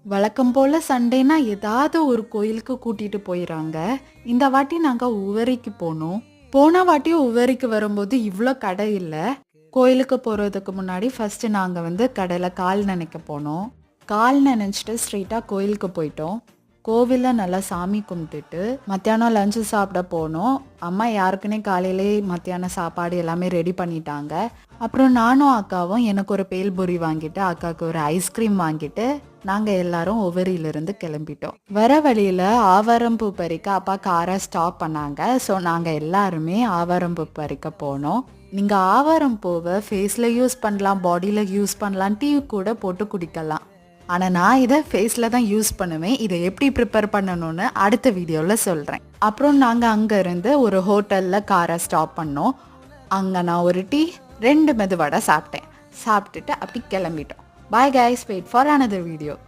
வழக்கம் போல சண்டேனா ஏதாவது ஒரு கோயிலுக்கு கூட்டிட்டு போயிறாங்க. இந்த வாட்டி நாங்க உவரிக்கு போனோம். போன வாட்டி உவரிக்கு வரும்போது இவ்ளோ கடை இல்ல. கோயிலுக்கு போறதுக்கு முன்னாடி ஃபர்ஸ்ட் நாங்க கடையில கால் நனைக்க போனோம். கால் நனைச்சிட்டு ஸ்ட்ரெயிட்டா கோயிலுக்கு போயிட்டோம். கோவில்ல நல்லா சாமி கும்பிட்டுட்டு மத்தியானம் லஞ்ச் சாப்பிட போனோம். அம்மா யாருக்குன்னே காலையிலே மத்தியான சாப்பாடு எல்லாமே ரெடி பண்ணிட்டாங்க. அப்புறம் நானும் அக்காவும் எனக்கு ஒரு பேல்பூரி வாங்கிட்டு அக்காவுக்கு ஒரு ஐஸ்கிரீம் வாங்கிட்டு நாங்க எல்லாரும் ஒவ்வொரியிலிருந்து கிளம்பிட்டோம். வர வழியில ஆவாரம்பூ பறிக்க அப்பா காரை ஸ்டாப் பண்ணாங்க. ஸோ நாங்க எல்லாருமே ஆவாரம்பூ பறிக்க போனோம். நீங்க ஆவாரம் பூவை ஃபேஸ்ல யூஸ் பண்ணலாம், பாடியில யூஸ் பண்ணலாம், டீ கூட போட்டு குடிக்கலாம். ஆனால் நான் இதை ஃபேஸில் தான் யூஸ் பண்ணுவேன். இதை எப்படி ப்ரிப்பேர் பண்ணணும்னு அடுத்த வீடியோவில் சொல்கிறேன். அப்புறம் நாங்கள் அங்கேருந்து ஒரு ஹோட்டலில் காரை ஸ்டாப் பண்ணோம். அங்கே நான் ஒரு டீ 2 மெதுவடை சாப்பிட்டேன். சாப்பிட்டுட்டு அப்படி கிளம்பிட்டோம். Bye guys, wait for another video.